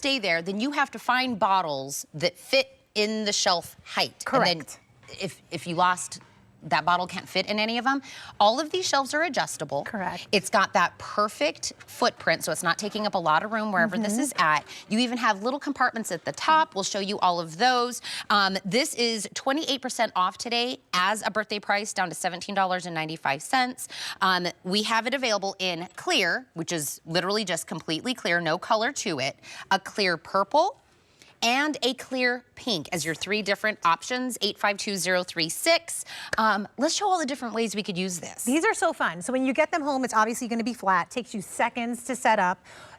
stay there, then you have to find bottles that fit in the shelf height. Correct. And then if you lost, that bottle can't fit in any of them. All of these shelves are adjustable. Correct. It's got that perfect footprint, so it's not taking up a lot of room wherever this is at. You even have little compartments at the top. We'll show you all of those. This is 28% off today as a birthday price, down to $17.95. We have it available in clear, which is literally just completely clear, no color to it, a clear purple, and a clear pink as your 3 different options, 852036. Let's show all the different ways we could use this. These are so fun. So when you get them home, it's obviously going to be flat. Takes you seconds to set up.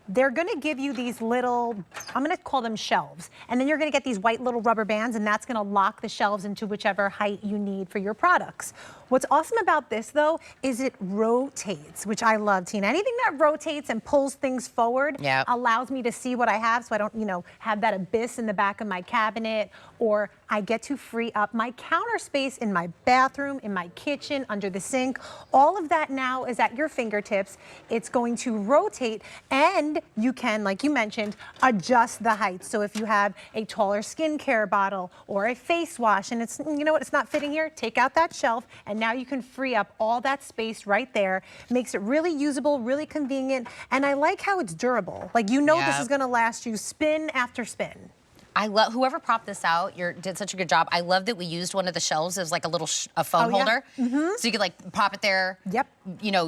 They're going to give you these little, I'm going to call them shelves. And then you're going to get these white little rubber bands, and that's going to lock the shelves into whichever height you need for your products. What's awesome about this, though, is it rotates, which I love, Tina. Anything that rotates and pulls things forward allows me to see what I have, so I don't, have that abyss in the back of my cabinet, or I get to free up my counter space in my bathroom, in my kitchen, under the sink. All of that now is at your fingertips. It's going to rotate, and you can, like you mentioned, adjust the height. So if you have a taller skincare bottle or a face wash and it's, it's not fitting here, take out that shelf, and now you can free up all that space right there. Makes it really usable, really convenient, and I like how it's durable. Like, this is gonna last you spin after spin. I love, whoever propped this out, did such a good job. I love that we used one of the shelves as like a little phone holder. So you could like pop it there,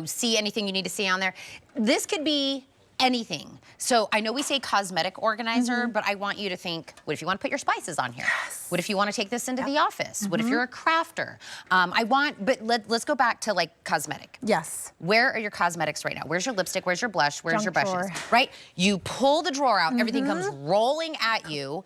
see anything you need to see on there. This could be anything. So I know we say cosmetic organizer, but I want you to think, what if you want to put your spices on here? What if you want to take this into the office? What if you're a crafter? But let's go back to like cosmetic. Yes. Where are your cosmetics right now? Where's your lipstick? Where's your blush? Where's your brushes? Right? You pull the drawer out, everything comes rolling at you.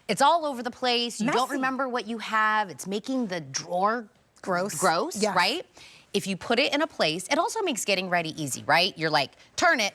It's all over the place. You don't remember what you have. It's making the drawer gross, right? If you put it in a place, it also makes getting ready easy, right? You're like, turn it,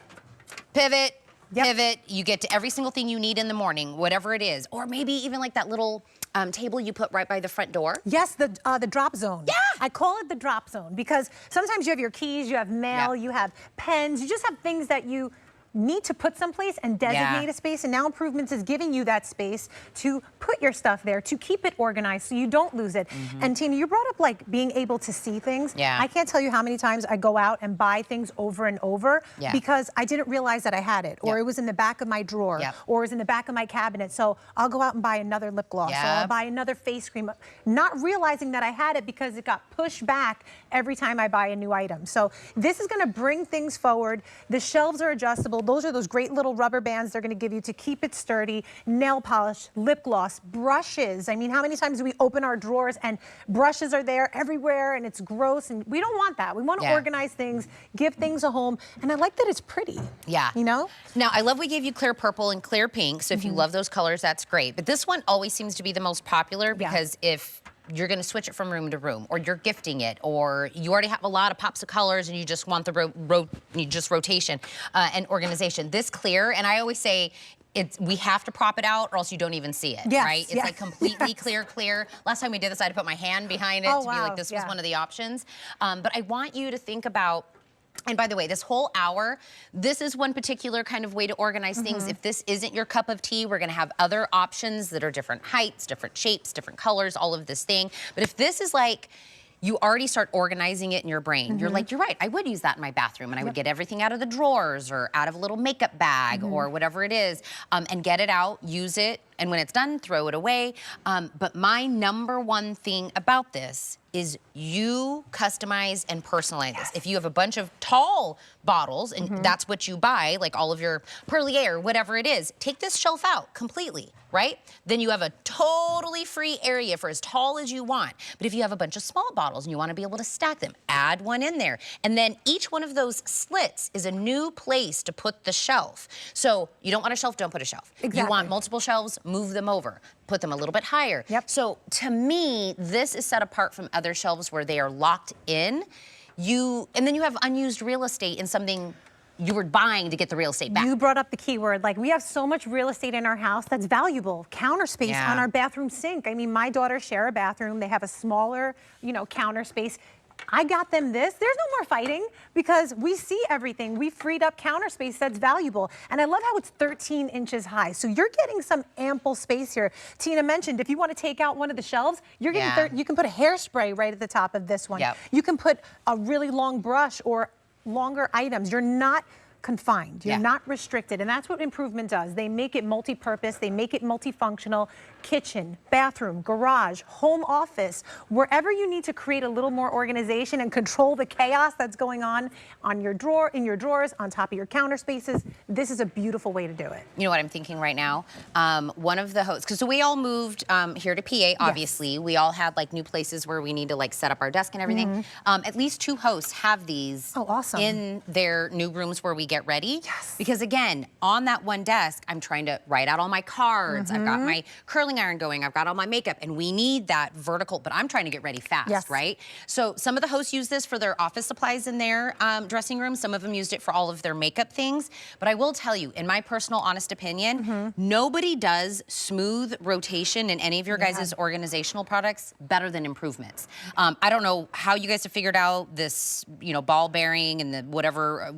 pivot, pivot, you get to every single thing you need in the morning, whatever it is. Or maybe even like that little table you put right by the front door. Yes, the drop zone. Yeah. I call it the drop zone because sometimes you have your keys, you have mail, you have pens, you just have things that you need to put someplace and designate a space, and now Improvements is giving you that space to put your stuff there, to keep it organized so you don't lose it. And Tina, you brought up like being able to see things. I can't tell you how many times I go out and buy things over and over because I didn't realize that I had it, or it was in the back of my drawer, or it was in the back of my cabinet. So I'll go out and buy another lip gloss, or I'll buy another face cream, not realizing that I had it because it got pushed back every time I buy a new item. So this is gonna bring things forward. The shelves are adjustable. Those are those great little rubber bands they're going to give you to keep it sturdy. Nail polish, lip gloss, brushes. I mean, how many times do we open our drawers and brushes are there everywhere and it's gross, and we don't want that. We want to organize things, give things a home, and I like that it's pretty. Now, I love we gave you clear purple and clear pink, so if you love those colors, that's great. But this one always seems to be the most popular because if you're going to switch it from room to room, or you're gifting it, or you already have a lot of pops of colors and you just want the rotation and organization. This clear, and I always say, we have to prop it out or else you don't even see it, right? It's like completely clear. Last time we did this, I had to put my hand behind it to be like, this was one of the options. But I want you to think about, and by the way, this whole hour, this is one particular kind of way to organize things. If this isn't your cup of tea, we're gonna have other options that are different heights, different shapes, different colors, all of this thing. But if this is like, you already start organizing it in your brain. You're like, you're right, I would use that in my bathroom, and I would get everything out of the drawers or out of a little makeup bag or whatever it is, and get it out, use it, and when it's done, throw it away. But my #1 thing about this is you customize and personalize this. If you have a bunch of tall bottles and that's what you buy, like all of your Perlier, whatever it is, take this shelf out completely, right? Then you have a totally free area for as tall as you want. But if you have a bunch of small bottles and you want to be able to stack them, add one in there. And then each one of those slits is a new place to put the shelf. So you don't want a shelf, don't put a shelf. You want multiple shelves, move them over. Put them a little bit higher. So to me, this is set apart from other shelves where they are locked in. And then you have unused real estate in something you were buying to get the real estate back. You brought up the key word. Like, we have so much real estate in our house that's valuable. Counter space on our bathroom sink. I mean, my daughters share a bathroom. They have a smaller, counter space. I got them this. There's no more fighting because we see everything. We freed up counter space that's valuable. And I love how it's 13 inches high. So you're getting some ample space here. Tina mentioned if you want to take out one of the shelves, you're getting you can put a hairspray right at the top of this one. Yep. You can put a really long brush or longer items. You're not confined. You're not restricted. And that's what improvement does. They make it multi-purpose. They make it multifunctional. Kitchen, bathroom, garage, home office, wherever you need to create a little more organization and control the chaos that's going on your drawer, in your drawers, on top of your counter spaces. This is a beautiful way to do it. You know what I'm thinking right now? One of the hosts, because so we all moved here to PA, obviously. We all had like new places where we need to like set up our desk and everything. At least 2 hosts have these in their new rooms where we get ready. Yes. Because again, on that one desk, I'm trying to write out all my cards. I've got my curling iron going. I've got all my makeup, and we need that vertical, but I'm trying to get ready fast, right? So some of the hosts use this for their office supplies in their dressing room. Some of them used it for all of their makeup things. But I will tell you, in my personal honest opinion, nobody does smooth rotation in any of your guys' organizational products better than Improvements. I don't know how you guys have figured out this, you know, ball bearing and the whatever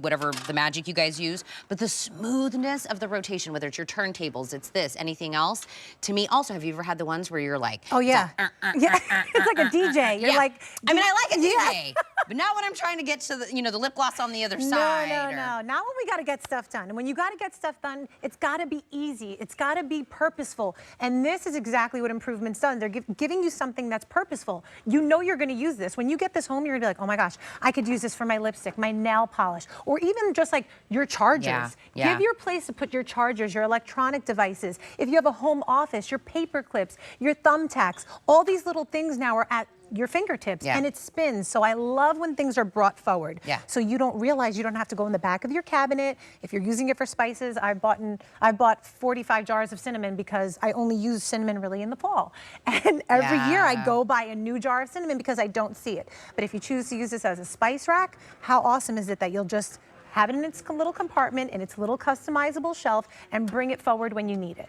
the magic you guys use, but the smoothness of the rotation, whether it's your turntables, it's this, anything else, to me also, have you ever had the ones where you're like, it's like a DJ. You're like, I mean, I like a DJ, but not when I'm trying to get to the, you know, the lip gloss on the other side. No. Not when we got to get stuff done. And when you got to get stuff done, it's got to be easy. It's got to be purposeful. And this is exactly what Improvement's done. They're giving you something that's purposeful. You know you're going to use this. When you get this home, you're going to be like, oh my gosh, I could use this for my lipstick, my nail polish, or even just like your chargers. Give your place to put your chargers, your electronic devices. If you have a home office, your paper clips, your thumbtacks, all these little things now are at your fingertips and it spins. So I love when things are brought forward. So you don't realize you don't have to go in the back of your cabinet. If you're using it for spices, I bought 45 jars of cinnamon because I only use cinnamon really in the fall. And every year I go buy a new jar of cinnamon because I don't see it. But if you choose to use this as a spice rack, how awesome is it that you'll just have it in its little compartment, in its little customizable shelf, and bring it forward when you need it.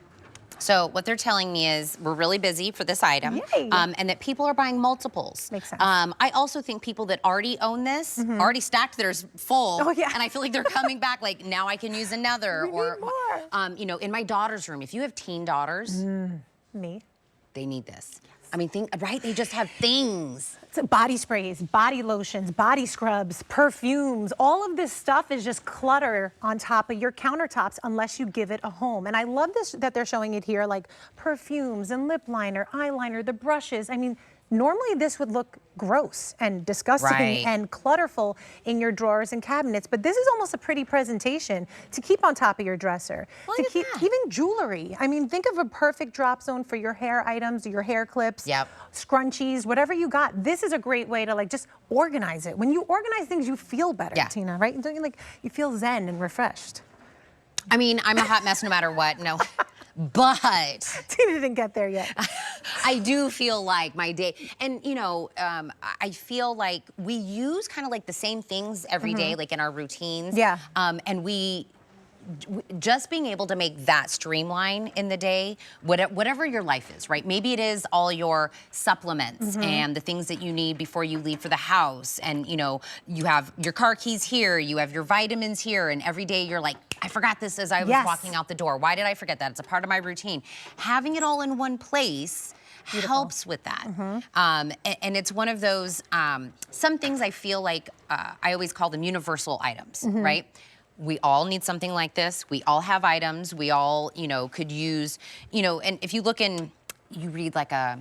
So what they're telling me is we're really busy for this item, and that people are buying multiples. Makes sense. I also think people that already own this, already stacked theirs full, and I feel like they're coming back like, now I can use another. We need more. You know, in my daughter's room, if you have teen daughters, Me. they need this. I mean, right? They just have things. Body sprays, body lotions, body scrubs, perfumes, all of this stuff is just clutter on top of your countertops unless you give it a home. And I love this that they're showing it here, like perfumes and lip liner, eyeliner, the brushes. I mean, normally this would look gross and disgusting and clutterful in your drawers and cabinets, but this is almost a pretty presentation to keep on top of your dresser. To keep even jewelry. I mean, think of a perfect drop zone for your hair items, your hair clips, scrunchies, whatever you got. This is a great way to like just organize it. When you organize things, you feel better, Tina, right? Don't you like, you feel zen and refreshed? I mean, I'm a hot mess no matter what. No. But Tina didn't get there yet. I do feel like my day, and you know, I feel like we use kind of like the same things every day, like in our routines. And we just being able to make that streamline in the day, whatever your life is, right? Maybe it is all your supplements and the things that you need before you leave for the house. And you know, you have your car keys here, you have your vitamins here, and every day you're like, I forgot this as I was walking out the door. Why did I forget that? It's a part of my routine. Having it all in one place helps with that. And it's one of those, some things I feel like, I always call them universal items, right? We all need something like this. We all have items. We all, you know, could use, you know, and if you look in, you read like a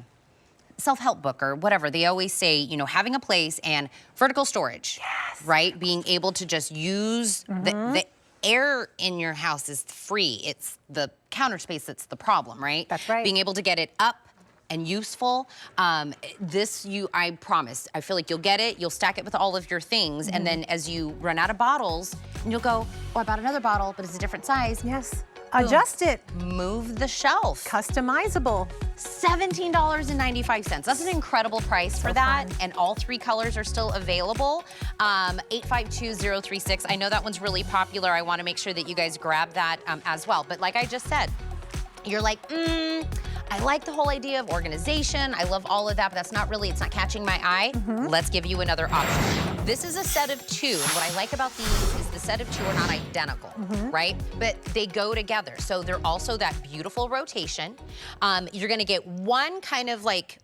self-help book or whatever, they always say, you know, having a place and vertical storage, right? Being able to just use the air in your house is free. It's the counter space that's the problem, right? That's right. Being able to get it up and useful. I promise, I feel like you'll get it, you'll stack it with all of your things, and then as you run out of bottles, and you'll go, oh, I bought another bottle, but it's a different size. Boom. Adjust it. Move the shelf. Customizable. $17.95. That's an incredible price for that, and all 3 colors are still available. 852-036. I know that one's really popular. I want to make sure that you guys grab that as well. But like I just said, you're like, I like the whole idea of organization. I love all of that, but it's not catching my eye. Let's give you another option. This is a set of 2. And what I like about these is the set of 2 are not identical, right? But they go together. So they're also that beautiful rotation. You're gonna get one kind of like,